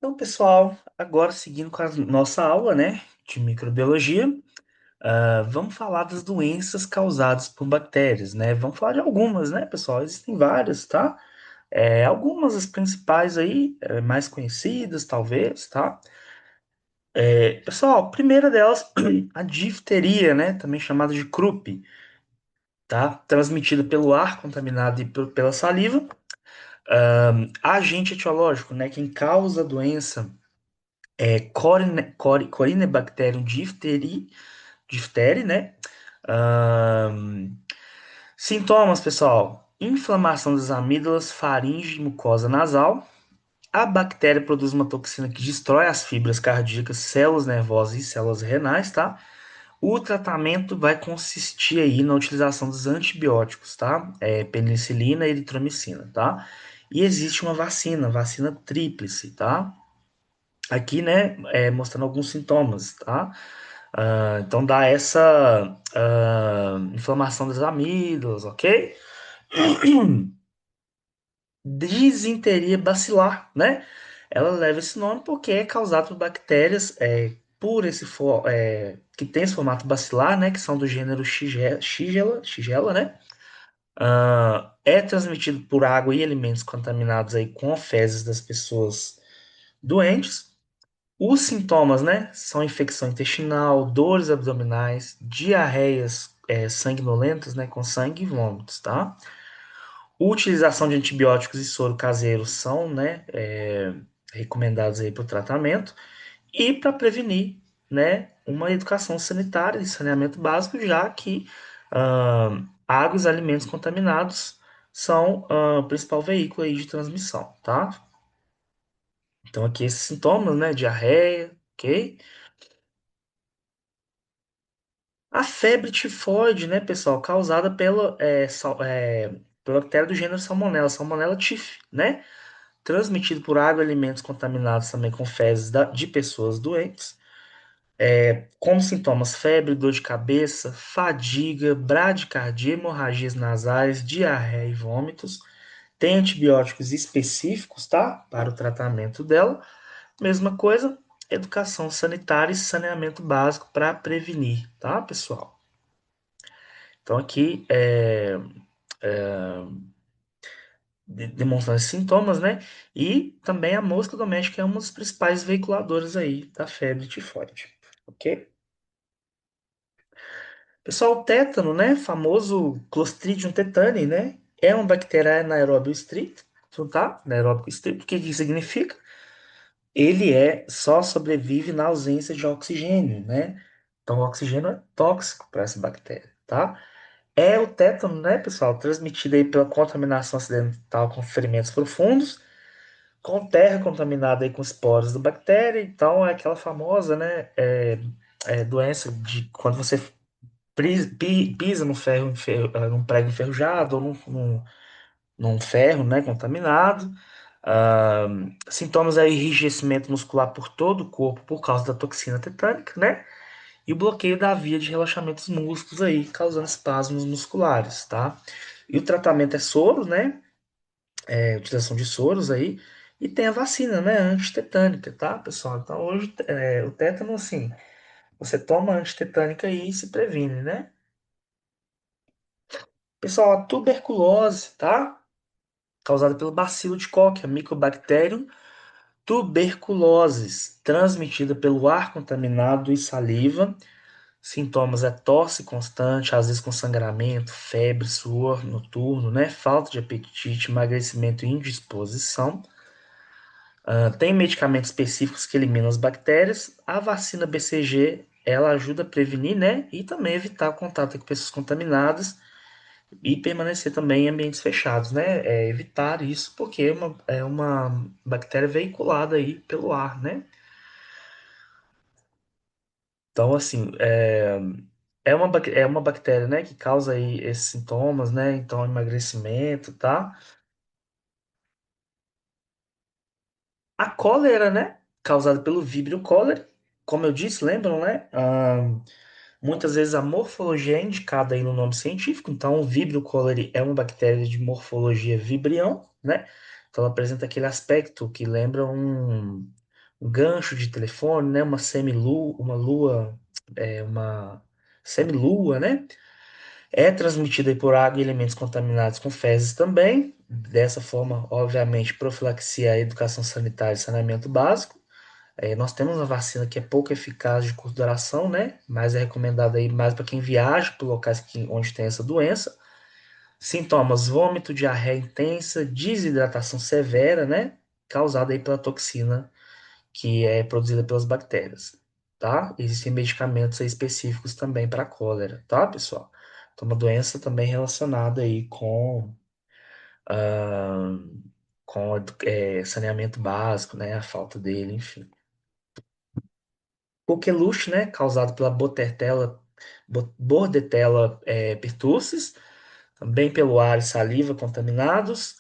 Então, pessoal, agora seguindo com a nossa aula, né, de microbiologia, vamos falar das doenças causadas por bactérias, né? Vamos falar de algumas, né, pessoal? Existem várias, tá? Algumas as principais aí, mais conhecidas, talvez, tá? Pessoal, a primeira delas, a difteria, né, também chamada de croup, tá? Transmitida pelo ar contaminado e pela saliva. Agente etiológico, né, quem causa a doença Corynebacterium diphtheri, né? Ahn, Sintomas, pessoal: inflamação das amígdalas, faringe e mucosa nasal. A bactéria produz uma toxina que destrói as fibras cardíacas, células nervosas e células renais, tá? O tratamento vai consistir aí na utilização dos antibióticos, tá? Penicilina e eritromicina, tá? E existe uma vacina, vacina tríplice, tá? Aqui, né, mostrando alguns sintomas, tá? Então dá essa inflamação das amígdalas, ok? Disenteria bacilar, né? Ela leva esse nome porque é causada por bactérias que tem esse formato bacilar, né? Que são do gênero Shigella, né? É transmitido por água e alimentos contaminados aí com fezes das pessoas doentes. Os sintomas, né, são infecção intestinal, dores abdominais, diarreias sanguinolentas, né, com sangue e vômitos, tá? Utilização de antibióticos e soro caseiro são, né, recomendados aí para o tratamento e para prevenir, né, uma educação sanitária e saneamento básico, já que água e alimentos contaminados são o principal veículo aí de transmissão, tá? Então aqui esses sintomas, né, diarreia, ok? A febre tifoide, né, pessoal, causada pela bactéria do gênero Salmonella, Salmonella typhi, né? Transmitido por água e alimentos contaminados também com fezes de pessoas doentes. Como sintomas, febre, dor de cabeça, fadiga, bradicardia, hemorragias nasais, diarreia e vômitos. Tem antibióticos específicos, tá? Para o tratamento dela. Mesma coisa, educação sanitária e saneamento básico para prevenir, tá, pessoal? Então, aqui, demonstrando esses sintomas, né? E também a mosca doméstica é um dos principais veiculadores aí da febre tifoide, ok? Pessoal, o tétano, né? Famoso Clostridium tetani, né? É uma bactéria anaeróbio estrito, tá? Anaeróbico estrito, o que que significa? Ele só sobrevive na ausência de oxigênio, né? Então, o oxigênio é tóxico para essa bactéria, tá? É o tétano, né, pessoal, transmitido aí pela contaminação acidental com ferimentos profundos, com terra contaminada aí com esporos da bactéria. Então, é aquela famosa, né, doença de quando você pisa num prego enferrujado ou num ferro, né, contaminado. Ah, Sintomas é enrijecimento muscular por todo o corpo por causa da toxina tetânica, né? E o bloqueio da via de relaxamento dos músculos aí, causando espasmos musculares, tá? E o tratamento é soro, né? Utilização de soros aí. E tem a vacina, né? Antitetânica, tá, pessoal? Então hoje o tétano, assim, você toma antitetânica aí e se previne, né? Pessoal, a tuberculose, tá? Causada pelo bacilo de Koch, a Mycobacterium tuberculosis, transmitida pelo ar contaminado e saliva. Sintomas é tosse constante, às vezes com sangramento, febre, suor noturno, né? Falta de apetite, emagrecimento e indisposição. Tem medicamentos específicos que eliminam as bactérias. A vacina BCG, ela ajuda a prevenir, né? E também evitar o contato com pessoas contaminadas e permanecer também em ambientes fechados, né? Evitar isso porque é uma bactéria veiculada aí pelo ar, né? Então, assim, é uma bactéria, né, que causa aí esses sintomas, né? Então, emagrecimento, tá? A cólera, né? Causada pelo Vibrio cholerae, como eu disse, lembram, né? Muitas vezes a morfologia é indicada aí no nome científico. Então, o Vibrio cholerae é uma bactéria de morfologia vibrião, né? Então, ela apresenta aquele aspecto que lembra um gancho de telefone, né? Uma semilua, uma semilua, né? É transmitida aí por água e elementos contaminados com fezes também. Dessa forma, obviamente, profilaxia, educação sanitária e saneamento básico. Nós temos uma vacina que é pouco eficaz de curta duração, né? Mas é recomendada aí mais para quem viaja para locais onde tem essa doença. Sintomas: vômito, diarreia intensa, desidratação severa, né? Causada aí pela toxina que é produzida pelas bactérias, tá? Existem medicamentos aí específicos também para cólera, tá, pessoal? Então, uma doença também relacionada aí ah, com saneamento básico, né? A falta dele, enfim. Coqueluche, né? Causado pela Bordetella pertussis, também pelo ar e saliva contaminados,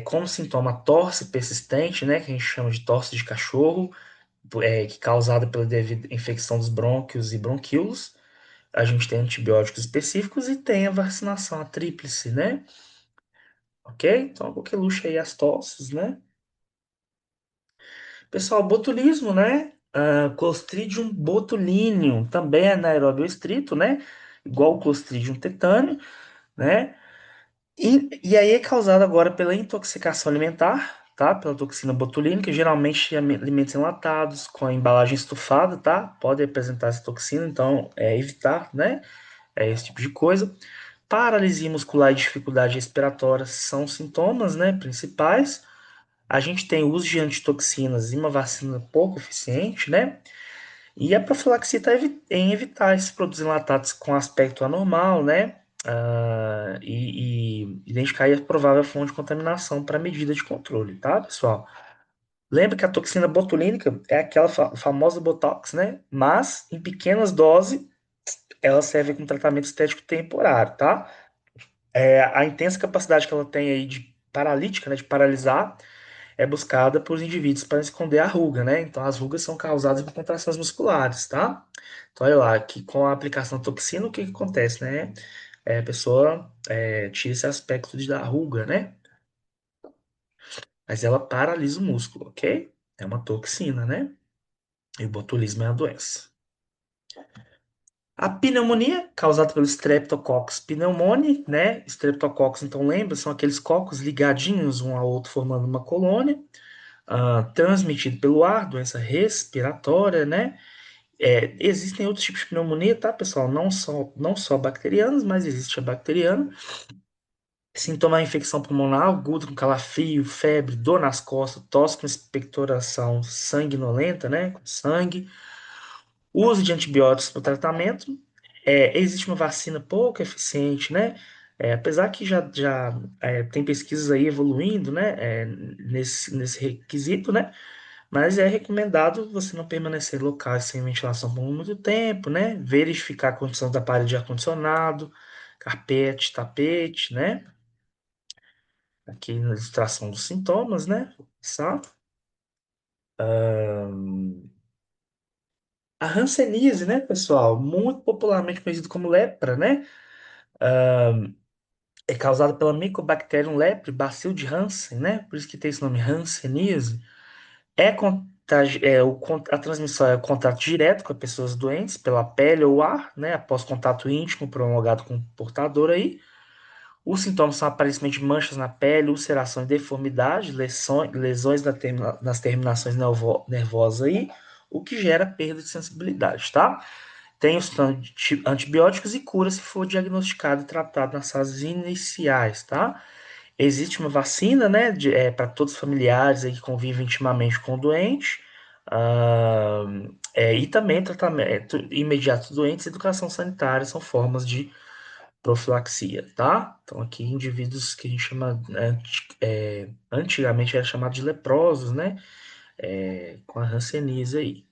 como sintoma tosse persistente, né? Que a gente chama de tosse de cachorro, que é causada pela devida infecção dos brônquios e bronquíolos. A gente tem antibióticos específicos e tem a vacinação, a tríplice, né? Ok? Então, a coqueluche aí, as tosses, né? Pessoal, botulismo, né? Clostridium botulinum também é anaeróbio estrito, né? Igual o Clostridium tetani, né? E aí é causado agora pela intoxicação alimentar, tá? Pela toxina botulínica, geralmente alimentos enlatados com a embalagem estufada, tá? Pode apresentar essa toxina, então evitar, né? Esse tipo de coisa. Paralisia muscular e dificuldade respiratória são sintomas, né? Principais. A gente tem o uso de antitoxinas e uma vacina pouco eficiente, né? E a profilaxia está em evitar esses produtos enlatados com aspecto anormal, né? E identificar a provável fonte de contaminação para medida de controle, tá, pessoal? Lembra que a toxina botulínica é aquela famosa Botox, né? Mas em pequenas doses ela serve como tratamento estético temporário, tá? A intensa capacidade que ela tem aí de paralítica, né, de paralisar, é buscada por indivíduos para esconder a ruga, né? Então, as rugas são causadas por contrações musculares, tá? Então, olha lá, que com a aplicação da toxina, o que que acontece, né? A pessoa tira esse aspecto da ruga, né? Mas ela paralisa o músculo, ok? É uma toxina, né? E o botulismo é a doença. A pneumonia, causada pelo Streptococcus pneumoniae, né? Streptococcus, então lembra, são aqueles cocos ligadinhos um ao outro formando uma colônia, transmitido pelo ar, doença respiratória, né? Existem outros tipos de pneumonia, tá, pessoal? Não só bacterianos, mas existe a bacteriana. Sintoma é infecção pulmonar aguda com calafrio, febre, dor nas costas, tosse com expectoração sanguinolenta, né? Com sangue. Uso de antibióticos para o tratamento. Existe uma vacina pouco eficiente, né? Apesar que já tem pesquisas aí evoluindo, né? Nesse requisito, né? Mas é recomendado você não permanecer em locais sem ventilação por muito tempo, né? Verificar a condição da parede de ar-condicionado, carpete, tapete, né? Aqui na ilustração dos sintomas, né? Só. A hanseníase, né, pessoal? Muito popularmente conhecido como lepra, né? É causada pela Mycobacterium leprae, bacilo de Hansen, né? Por isso que tem esse nome, hanseníase. A transmissão é o contato direto com as pessoas doentes, pela pele ou ar, né? Após contato íntimo prolongado com o portador aí. Os sintomas são aparentemente manchas na pele, ulceração e deformidade, lesões nas terminações nervosas aí, o que gera perda de sensibilidade, tá? Tem os antibióticos e cura se for diagnosticado e tratado nas fases iniciais, tá? Existe uma vacina, né, para todos os familiares aí que convivem intimamente com o doente, ah, e também tratamento imediato dos doentes e educação sanitária são formas de profilaxia, tá? Então, aqui, indivíduos que a gente chama, antigamente era chamado de leprosos, né? Com a hanseníase aí.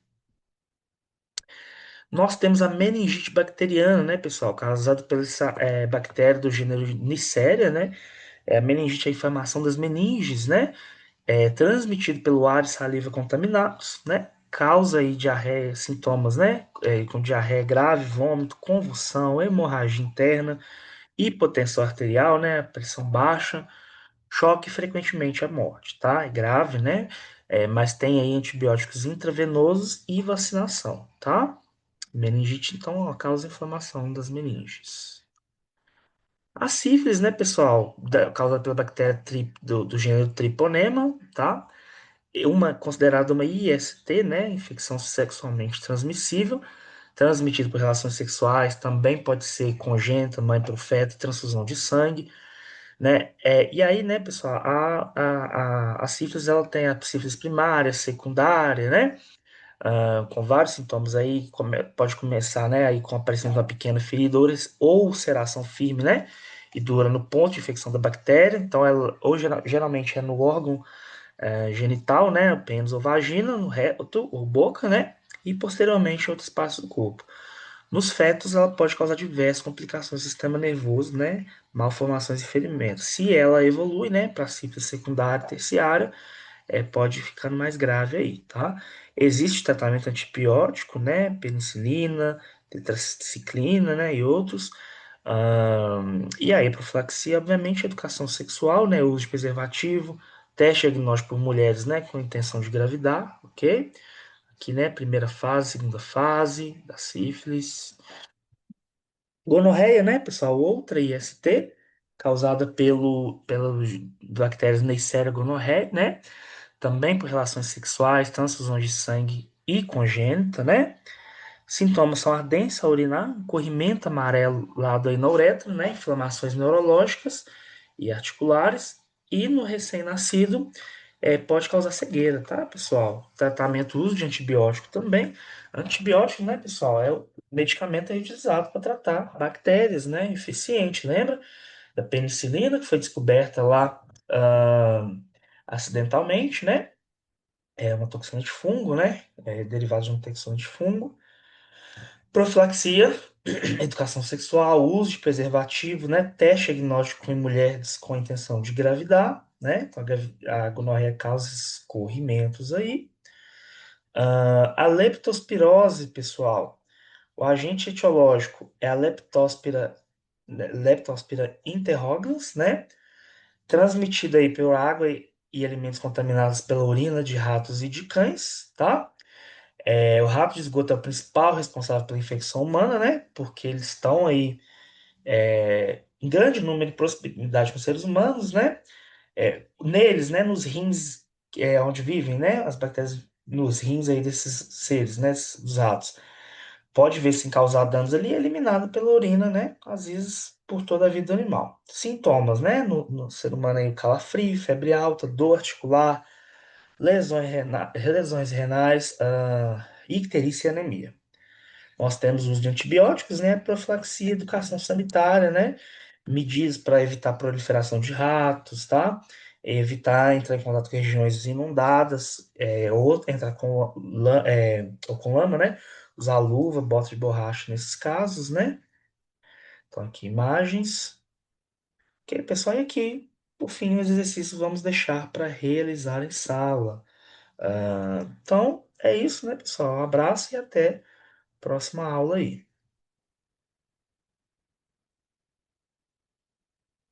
Nós temos a meningite bacteriana, né, pessoal? Causada pela bactéria do gênero Neisseria, né? A meningite é a inflamação das meninges, né? Transmitido pelo ar e saliva contaminados, né? Causa aí diarreia, sintomas, né? Com diarreia grave, vômito, convulsão, hemorragia interna, hipotensão arterial, né? Pressão baixa, choque e frequentemente a morte, tá? É grave, né? Mas tem aí antibióticos intravenosos e vacinação, tá? Meningite, então, ó, causa inflamação das meninges. A sífilis, né, pessoal, causada pela bactéria do gênero Treponema, tá? É uma considerada uma IST, né, infecção sexualmente transmissível, transmitida por relações sexuais, também pode ser congênita, mãe para o feto, transfusão de sangue, né? E aí, né, pessoal, a sífilis, ela tem a sífilis primária, secundária, né? Com vários sintomas aí, pode começar, né, aí com aparecendo uma pequena ferida ou ulceração firme, né, e dura no ponto de infecção da bactéria. Então, ela, ou geralmente é no órgão genital, né, pênis ou vagina, no reto ou boca, né, e posteriormente em outros espaços do corpo. Nos fetos, ela pode causar diversas complicações do sistema nervoso, né, malformações e ferimentos. Se ela evolui, né, para sífilis secundária, terciária, pode ficar mais grave aí, tá? Existe tratamento antibiótico, né? Penicilina, tetraciclina, né? E outros. E aí, profilaxia, obviamente, educação sexual, né? Uso de preservativo, teste diagnóstico por mulheres, né? Com intenção de engravidar, ok? Aqui, né? Primeira fase, segunda fase da sífilis. Gonorreia, né, pessoal? Outra IST, causada pelas bactérias Neisseria gonorreia, né? Também por relações sexuais, transfusões de sangue e congênita, né? Sintomas são ardência urinar, corrimento amarelado aí na uretra, né? Inflamações neurológicas e articulares. E no recém-nascido, pode causar cegueira, tá, pessoal? Tratamento, uso de antibiótico também. Antibiótico, né, pessoal, é o medicamento aí utilizado para tratar bactérias, né? Eficiente, lembra? Da penicilina, que foi descoberta lá acidentalmente, né? É uma toxina de fungo, né? É derivado de uma toxina de fungo. Profilaxia, educação sexual, uso de preservativo, né? Teste diagnóstico em mulheres com intenção de engravidar, né? Então, a gonorreia causa escorrimentos aí. A leptospirose, pessoal. O agente etiológico é a Leptospira interrogans, né? Transmitida aí pela água e alimentos contaminados pela urina de ratos e de cães, tá? O rato de esgoto é o principal responsável pela infecção humana, né? Porque eles estão aí em grande número de proximidade com seres humanos, né? Neles, né? Nos rins, que é onde vivem, né? As bactérias nos rins aí desses seres, né? Dos ratos. Pode ver se causar danos ali, é eliminado pela urina, né? Às vezes por toda a vida do animal. Sintomas, né? No ser humano aí, calafrio, febre alta, dor articular, lesões renais, icterícia e anemia. Nós temos uso de antibióticos, né? Profilaxia, educação sanitária, né? Medidas para evitar a proliferação de ratos, tá? Evitar entrar em contato com regiões inundadas, ou entrar ou com lama, né? Usar luva, bota de borracha nesses casos, né? Então, aqui imagens. Ok, pessoal, e aqui, por fim, os exercícios vamos deixar para realizar em sala. Então, é isso, né, pessoal? Um abraço e até a próxima aula aí.